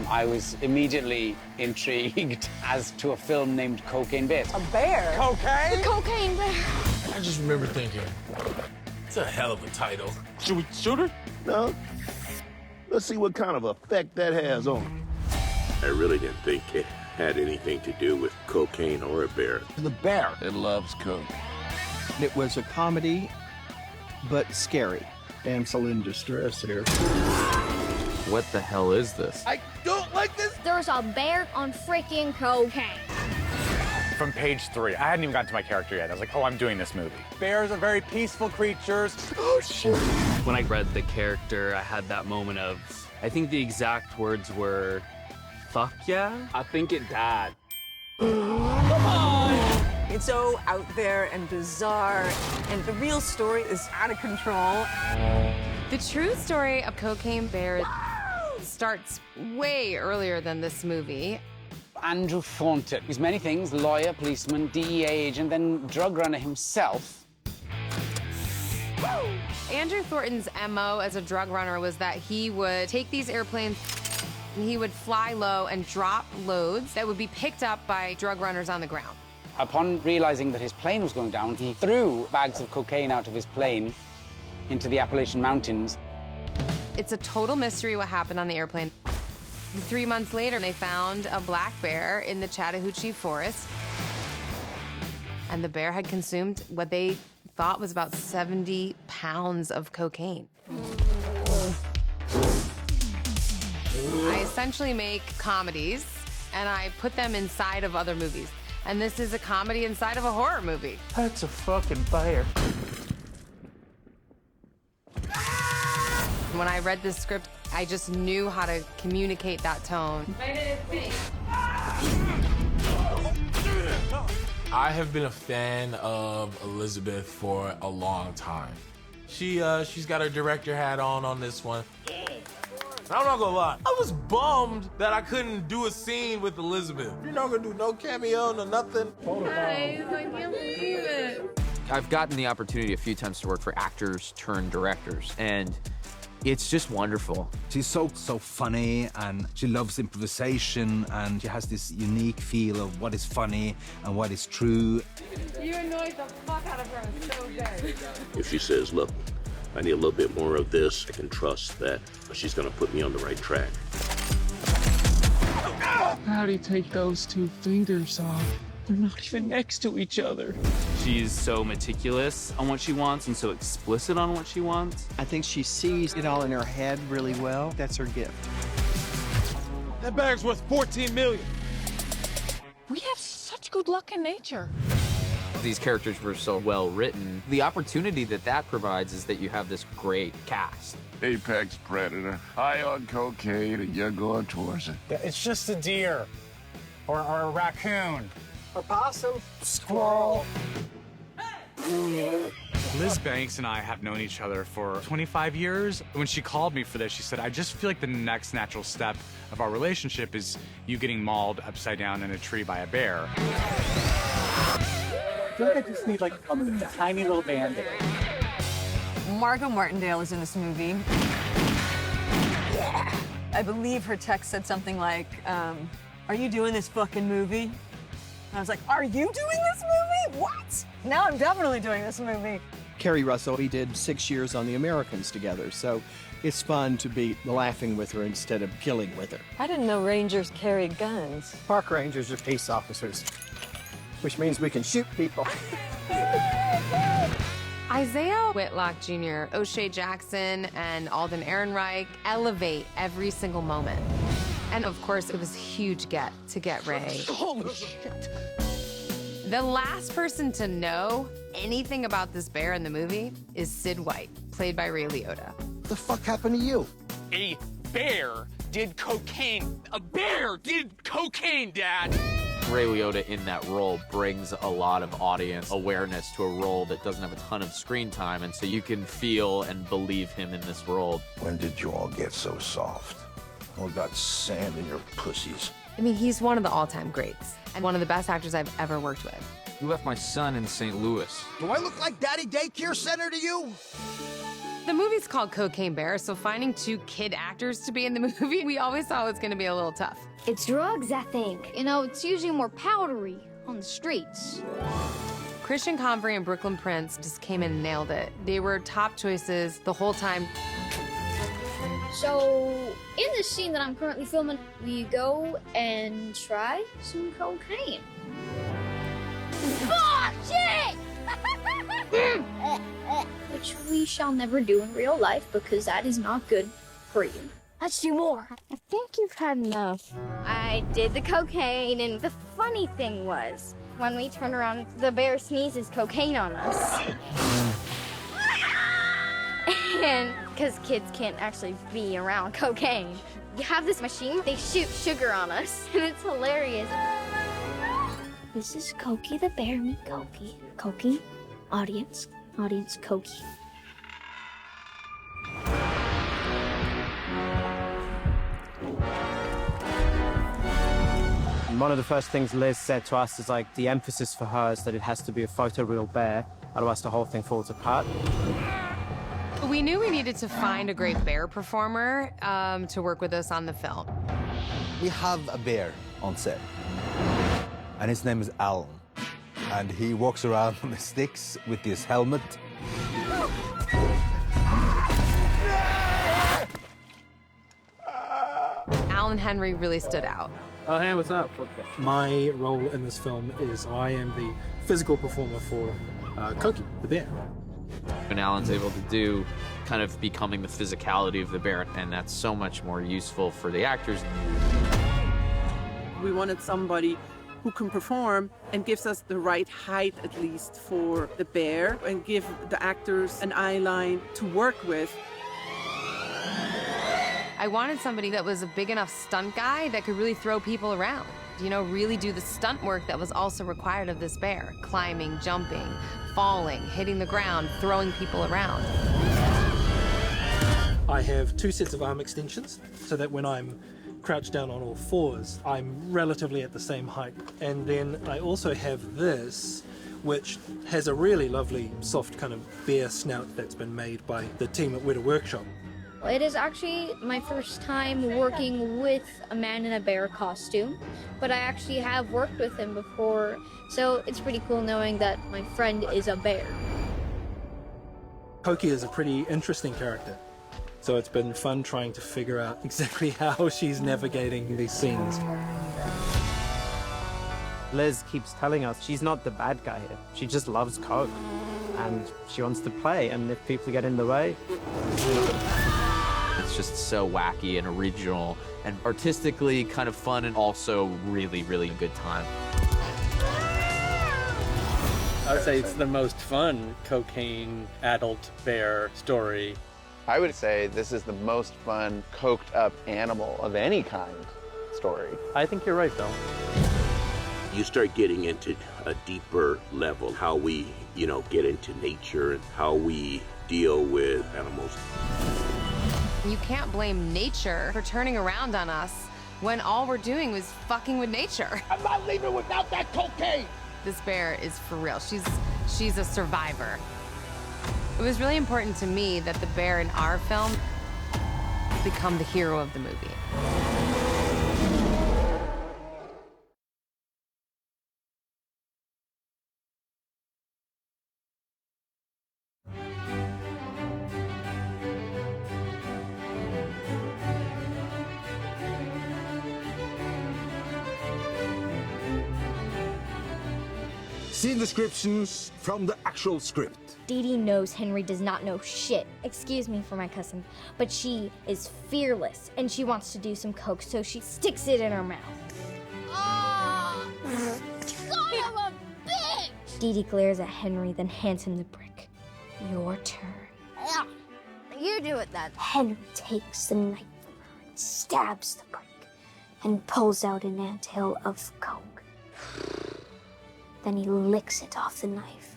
I was immediately intrigued as to a film named Cocaine Bear. A bear? Cocaine? The cocaine bear. I just remember thinking, it's a hell of a title. Should we shoot her? No. Let's see what kind of effect that has on him. I really didn't think it had anything to do with cocaine or a bear. The bear. It loves coke. It was a comedy, but scary. Damsel in distress here. What the hell is this? I don't like this. There's a bear on freaking cocaine. From page 3, I hadn't even gotten to my character yet. I was like, oh, I'm doing this movie. Bears are very peaceful creatures. Oh, shit. When I read the character, I had that moment of, I think the exact words were, fuck yeah? I think it died. It's so out there and bizarre, and the real story is out of control. The true story of Cocaine Bear starts way earlier than this movie. Andrew Thornton. He's many things, lawyer, policeman, DEA agent, then drug runner himself. Andrew Thornton's MO as a drug runner was that he would take these airplanes and he would fly low and drop loads that would be picked up by drug runners on the ground. Upon realizing that his plane was going down, he threw bags of cocaine out of his plane into the Appalachian Mountains. It's a total mystery what happened on the airplane. 3 months later, they found a black bear in the Chattahoochee forest. And the bear had consumed what they thought was about 70 pounds of cocaine. I essentially make comedies, and I put them inside of other movies. And this is a comedy inside of a horror movie. That's a fucking bear. When I read this script, I just knew how to communicate that tone. I have been a fan of Elizabeth for a long time. She's got her director hat on this one. I'm not gonna lie, I was bummed that I couldn't do a scene with Elizabeth. You're not gonna do no cameo, no nothing. Guys, I can't believe it. I've gotten the opportunity a few times to work for actors turned directors, and it's just wonderful. She's so funny, and she loves improvisation, and she has this unique feel of what is funny and what is true. You annoyed the fuck out of her so good. If she says, look, I need a little bit more of this, I can trust that she's gonna put me on the right track. How do you take those 2 fingers off? They're not even next to each other. She's so meticulous on what she wants and so explicit on what she wants. I think she sees it all in her head really well. That's her gift. That bag's worth 14 million. We have such good luck in nature. These characters were so well written. The opportunity that provides is that you have this great cast. Apex predator, high on cocaine, and you're going towards it. It's just a deer or a raccoon. A possum. Squirrel. Liz Banks and I have known each other for 25 years. When she called me for this, she said, I just feel like the next natural step of our relationship is you getting mauled upside down in a tree by a bear. I feel like I just need like a tiny little band-aid. Margot Martindale is in this movie. Yeah. I believe her text said something like, are you doing this fucking movie? And I was like, are you doing this movie? What? Now I'm definitely doing this movie. Carrie Russell, we did 6 years on The Americans together, so it's fun to be laughing with her instead of killing with her. I didn't know Rangers carried guns. Park rangers are peace officers, which means we can shoot people. Isaiah Whitlock Jr., O'Shea Jackson, and Alden Ehrenreich elevate every single moment. And of course, it was a huge get to get Ray. Holy shit. The last person to know anything about this bear in the movie is Sid White, played by Ray Liotta. What the fuck happened to you? A bear did cocaine. A bear did cocaine, Dad. Ray Liotta in that role brings a lot of audience awareness to a role that doesn't have a ton of screen time, and so you can feel and believe him in this role. When did you all get so soft? All got sand in your pussies. I mean, he's one of the all-time greats, and one of the best actors I've ever worked with. You left my son in St. Louis. Do I look like Daddy Daycare Center to you? The movie's called Cocaine Bear, so finding 2 kid actors to be in the movie, we always thought it was gonna be a little tough. It's drugs, I think. You know, it's usually more powdery on the streets. Christian Convery and Brooklyn Prince just came in and nailed it. They were top choices the whole time. So, in this scene that I'm currently filming, we go and try some cocaine. Fuck! Shit! Which we shall never do in real life because that is not good for you. Let's do more. I think you've had enough. I did the cocaine, and the funny thing was, when we turn around, the bear sneezes cocaine on us. And because kids can't actually be around cocaine, you have this machine, they shoot sugar on us, and it's hilarious. This is Cokey the bear, meet Cokey. Cokey, audience, Cokey. One of the first things Liz said to us is like the emphasis for her is that it has to be a photoreal bear, otherwise the whole thing falls apart. We knew we needed to find a great bear performer to work with us on the film. We have a bear on set, and his name is Alan. And he walks around on the sticks with his helmet. Alan Henry really stood out. Oh, hey, what's up? My role in this film is I am the physical performer for Cokey, the bear. And Alan's able to do kind of becoming the physicality of the bear, and that's so much more useful for the actors. We wanted somebody who can perform and gives us the right height, at least, for the bear, and give the actors an eye line to work with. I wanted somebody that was a big enough stunt guy that could really throw people around. You know, really do the stunt work that was also required of this bear. Climbing, jumping, falling, hitting the ground, throwing people around. I have 2 sets of arm extensions, so that when I'm crouched down on all fours, I'm relatively at the same height. And then I also have this, which has a really lovely, soft kind of bear snout that's been made by the team at Weta Workshop. It is actually my first time working with a man in a bear costume, but I actually have worked with him before, so it's pretty cool knowing that my friend is a bear. Cokey is a pretty interesting character, so it's been fun trying to figure out exactly how she's navigating these scenes. Liz keeps telling us she's not the bad guy here. She just loves coke, and she wants to play, and if people get in the way... It's just so wacky and original and artistically kind of fun and also really, really good time. I would say it's the most fun cocaine adult bear story. I would say this is the most fun coked up animal of any kind story. I think you're right, Phil. You start getting into a deeper level, how we, get into nature and how we deal with animals. You can't blame nature for turning around on us when all we're doing was fucking with nature. I'm not leaving without that cocaine! This bear is for real. She's a survivor. It was really important to me that the bear in our film become the hero of the movie. Scene descriptions from the actual script. Dee Dee knows Henry does not know shit. Excuse me for my cussing, but she is fearless and she wants to do some coke, so she sticks it in her mouth. Oh, son of a bitch! Dee Dee glares at Henry, then hands him the brick. Your turn. Ugh. You do it then. Henry takes the knife from her and stabs the brick and pulls out an anthill of coke. Then he licks it off the knife.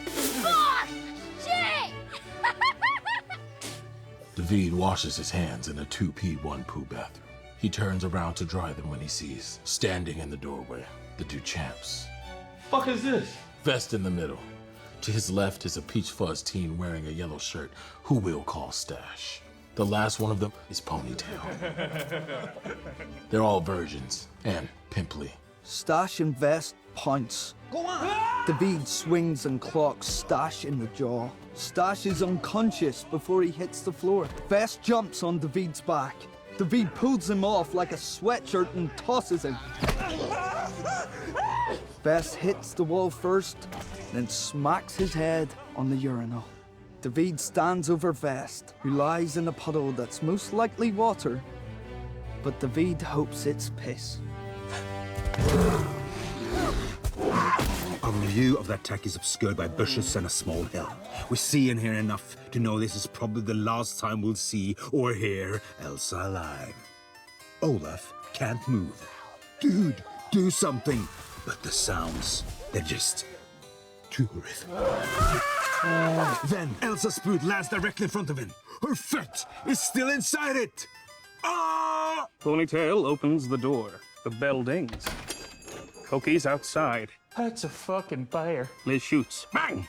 Fuck! Shit! David washes his hands in a 2P 1-poo bathroom. He turns around to dry them when he sees, standing in the doorway, the 2 champs. Fuck is this? Vest in the middle, To his left is a peach fuzz teen wearing a yellow shirt who we'll call Stash. The last one of them is Ponytail. They're all virgins and pimply. Stash and Vest pounce. Go on! David swings and clocks Stash in the jaw. Stash is unconscious before he hits the floor. Vest jumps on David's back. David pulls him off like a sweatshirt and tosses him. Vest hits the wall first, then smacks his head on the urinal. David stands over Vest, who lies in a puddle that's most likely water, but David hopes it's piss. Our view of that attack is obscured by bushes and a small hill. We see and hear enough to know this is probably the last time we'll see or hear Elsa alive. Olaf can't move. Dude, do something! But the sounds, they're just too horrific. Then Elsa's boot lands directly in front of him. Her foot is still inside it! Ah! Ponytail opens the door. The bell dings. Cokey's outside. That's a fucking bear. Liz shoots. Bang!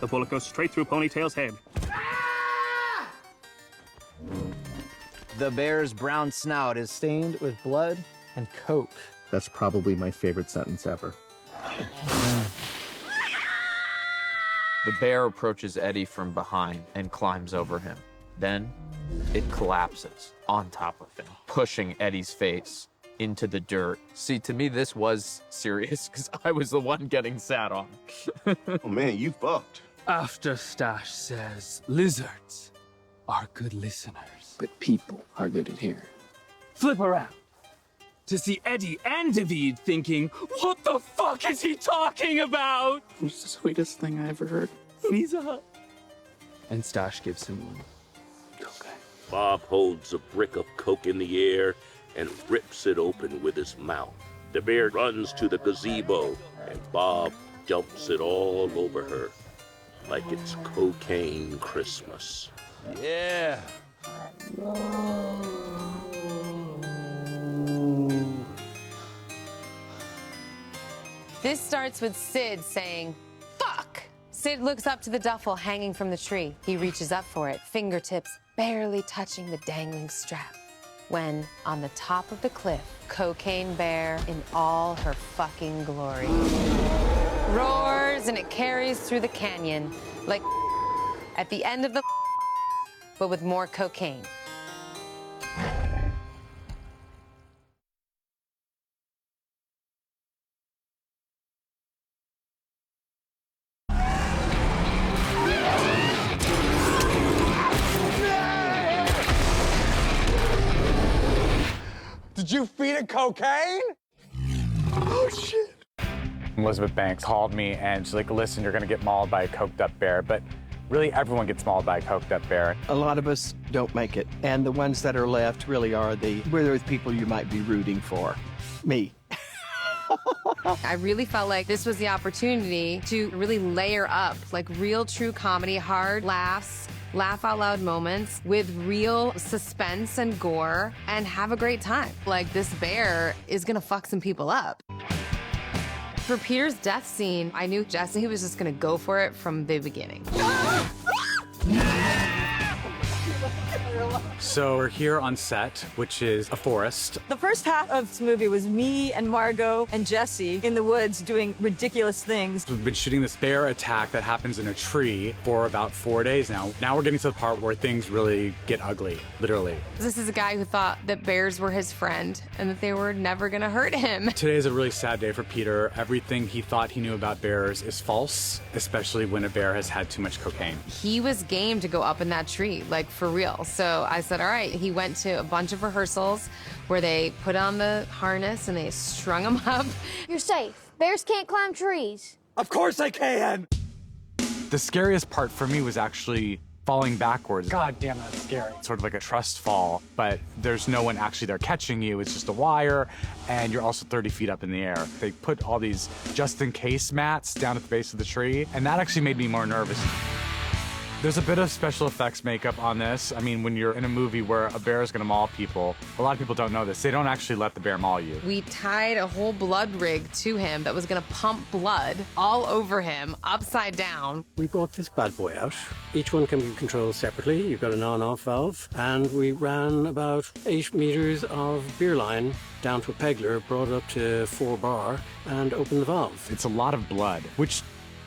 The bullet goes straight through Ponytail's head. The bear's brown snout is stained with blood and coke. That's probably my favorite sentence ever. The bear approaches Eddie from behind and climbs over him. Then it collapses on top of him, pushing Eddie's face into the dirt. See, to me, this was serious because I was the one getting sat on. Oh man, you fucked. After Stash says, lizards are good listeners, but people are good at hearing. Flip around to see Eddie and David thinking, what the fuck is he talking about? It's the sweetest thing I ever heard. He's up. And Stash gives him one. Bob holds a brick of coke in the air and rips it open with his mouth. The bear runs to the gazebo, and Bob dumps it all over her like it's cocaine Christmas. Yeah. This starts with Sid saying, fuck! Sid looks up to the duffel hanging from the tree. He reaches up for it, fingertips barely touching the dangling strap. When, on the top of the cliff, Cocaine Bear in all her fucking glory roars and it carries through the canyon like at the end of the but with more cocaine. Did you feed it cocaine? Oh, shit. Elizabeth Banks called me and she's like, listen, you're gonna get mauled by a coked up bear, but really everyone gets mauled by a coked up bear. A lot of us don't make it, and the ones that are left really are the people you might be rooting for. Me. I really felt like this was the opportunity to really layer up like real true comedy, hard laughs, laugh out loud moments with real suspense and gore and have a great time. Like this bear is gonna fuck some people up. For Peter's death scene, I knew Jesse was just gonna go for it from the beginning. So we're here on set, which is a forest. The first half of this movie was me and Margot and Jesse in the woods doing ridiculous things. We've been shooting this bear attack that happens in a tree for about 4 days now. Now we're getting to the part where things really get ugly, literally. This is a guy who thought that bears were his friend and that they were never gonna hurt him. Today is a really sad day for Peter. Everything he thought he knew about bears is false, especially when a bear has had too much cocaine. He was game to go up in that tree, like for real. So I said, all right. He went to a bunch of rehearsals where they put on the harness and they strung him up. You're safe. Bears can't climb trees. Of course I can! The scariest part for me was actually falling backwards. God damn, that's scary. Sort of like a trust fall, but there's no one actually there catching you. It's just a wire, and you're also 30 feet up in the air. They put all these just-in-case mats down at the base of the tree, and that actually made me more nervous. There's a bit of special effects makeup on this. I mean, when you're in a movie where a bear is gonna maul people, a lot of people don't know this. They don't actually let the bear maul you. We tied a whole blood rig to him that was gonna pump blood all over him, upside down. We brought this bad boy out. Each one can be controlled separately. You've got an on-off valve. And we ran about 8 meters of beer line down to a pegler, brought it up to 4 bar, and opened the valve. It's a lot of blood, which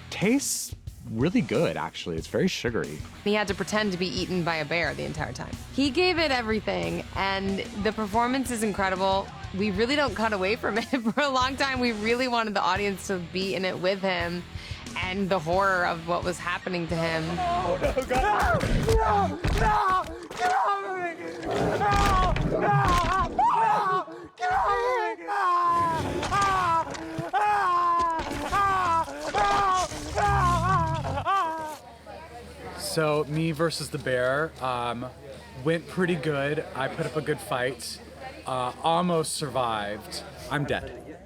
tastes really good, actually. It's very sugary. He had to pretend to be eaten by a bear the entire time. He gave it everything, and the performance is incredible. We really don't cut away from it. For a long time, we really wanted the audience to be in it with him and the horror of what was happening to him. Oh, no, God. No! No! Get off of me! No! No! No! Get off of me! So me versus the bear went pretty good. I put up a good fight, almost survived. I'm dead.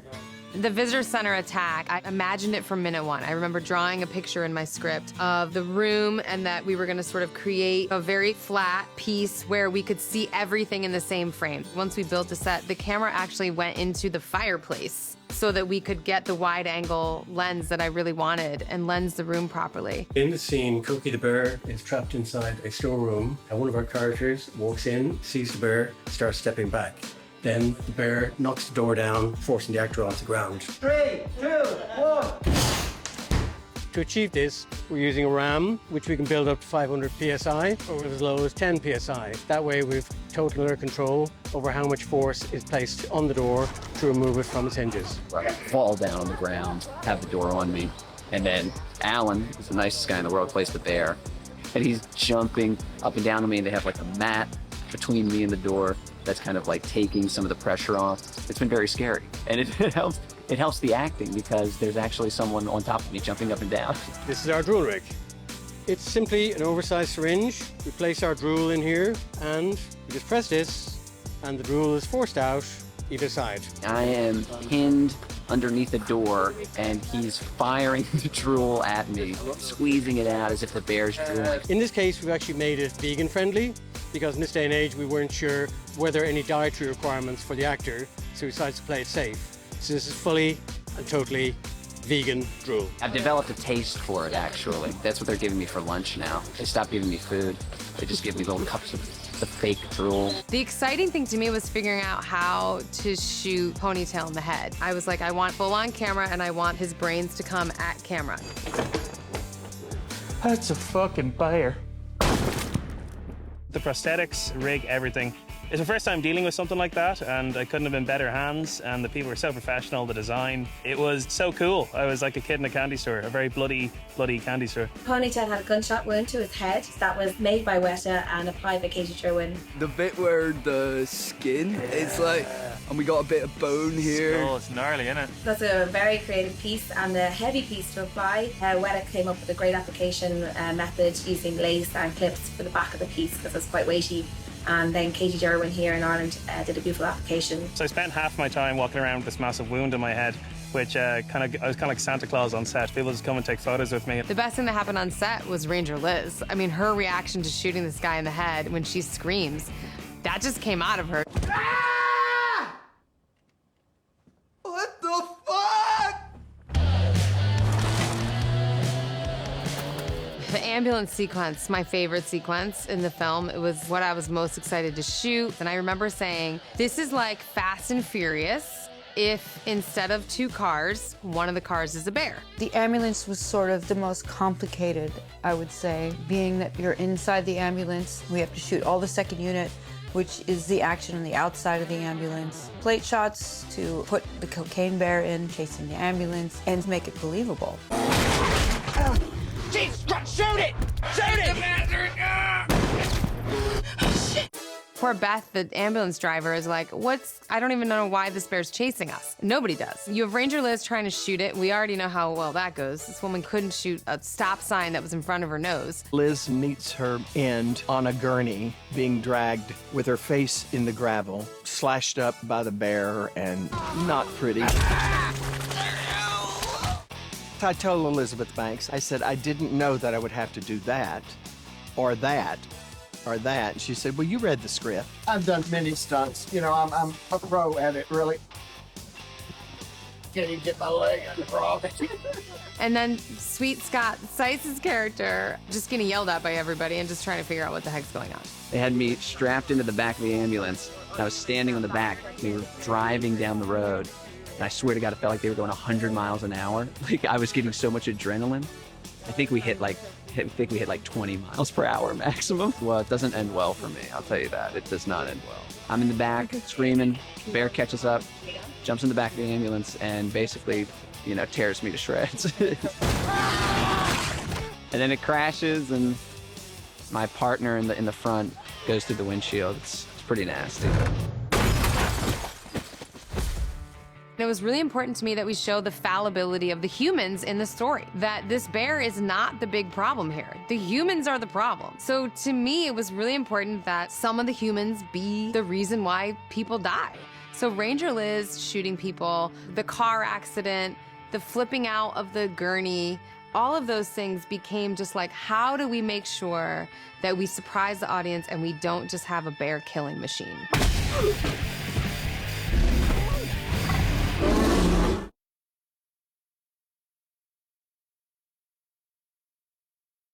The visitor center attack, I imagined it from minute one. I remember drawing a picture in my script of the room and that we were gonna sort of create a very flat piece where we could see everything in the same frame. Once we built a set, the camera actually went into the fireplace so that we could get the wide angle lens that I really wanted and lens the room properly. In the scene, Cokey the bear is trapped inside a storeroom, and one of our characters walks in, sees the bear, starts stepping back. Then the bear knocks the door down, forcing the actor onto the ground. 3, 2, 1. To achieve this, we're using a RAM, which we can build up to 500 PSI or as low as 10 PSI. That way we've total air control over how much force is placed on the door to remove it from its hinges. I fall down on the ground, have the door on me, and then Alan, who's the nicest guy in the world, plays the bear, and he's jumping up and down on me, and they have like a mat between me and the door that's kind of like taking some of the pressure off. It's been very scary, and it helps the acting because there's actually someone on top of me jumping up and down. This is our drool rig. It's simply an oversized syringe. We place our drool in here, and we just press this, and the drool is forced out either side. I am pinned underneath the door, and he's firing the drool at me, squeezing it out as if the bear's drooling. In this case, we've actually made it vegan friendly, because in this day and age, we weren't sure whether any dietary requirements for the actor, so we decided to play it safe. So this is fully and totally vegan drool. I've developed a taste for it, actually. That's what they're giving me for lunch now. They stopped giving me food. They just give me little cups of the fake drool. The exciting thing to me was figuring out how to shoot Ponytail in the head. I was like, I want full-on camera, and I want his brains to come at camera. That's a fucking bear. The prosthetics, rig, everything. It's the first time dealing with something like that, and I couldn't have been better hands, and the people were so professional, the design. It was so cool. I was like a kid in a candy store, a very bloody candy store. Ponytail had a gunshot wound to his head that was made by Weta and applied by Katie Sherwin. The bit where the skin is like, and we got a bit of bone here. Oh, it's gnarly, isn't it? That's a very creative piece and a heavy piece to apply. Weta came up with a great application method using lace and clips for the back of the piece because it's quite weighty. And then Katie Sherwin here in Ireland did a beautiful application. So I spent half my time walking around with this massive wound in my head, which I was kind of like Santa Claus on set. People just come and take photos with me. The best thing that happened on set was Ranger Liz. I mean, her reaction to shooting this guy in the head when she screams, that just came out of her. Ah! What the fuck? The ambulance sequence, my favorite sequence in the film. It was what I was most excited to shoot. And I remember saying, this is like Fast and Furious if instead of 2 cars, one of the cars is a bear. The ambulance was sort of the most complicated, I would say, being that you're inside the ambulance. We have to shoot all the second unit, which is the action on the outside of the ambulance. Plate shots to put the cocaine bear in, chasing the ambulance, and to make it believable. Jesus Christ, shoot it! Shoot it! Poor Beth, the ambulance driver, is like, I don't even know why this bear's chasing us. Nobody does. You have Ranger Liz trying to shoot it. We already know how well that goes. This woman couldn't shoot a stop sign that was in front of her nose. Liz meets her end on a gurney, being dragged with her face in the gravel, slashed up by the bear, and not pretty. I told Elizabeth Banks, I said, I didn't know that I would have to do that. or that, or that. And she said, well, you read the script. I've done many stunts. You know, I'm a pro at it, really. Can't even get my leg on the frog. And then Sweet Scott Seitz's character just getting yelled at by everybody and just trying to figure out what the heck's going on. They had me strapped into the back of the ambulance. I was standing on the back. They were driving down the road. And I swear to God, it felt like they were going 100 miles an hour. Like I was getting so much adrenaline. I think we hit like 20 miles per hour maximum. Well, it doesn't end well for me. I'll tell you that. It does not end well. I'm in the back screaming. Bear catches up, jumps in the back of the ambulance, and basically, you know, tears me to shreds. And then it crashes, and my partner in the front goes through the windshield. It's pretty nasty. It was really important to me that we show the fallibility of the humans in the story, that this bear is not the big problem here. The humans are the problem. So to me, it was really important that some of the humans be the reason why people die. So Ranger Liz shooting people, the car accident, the flipping out of the gurney, all of those things became just like, how do we make sure that we surprise the audience and we don't just have a bear killing machine?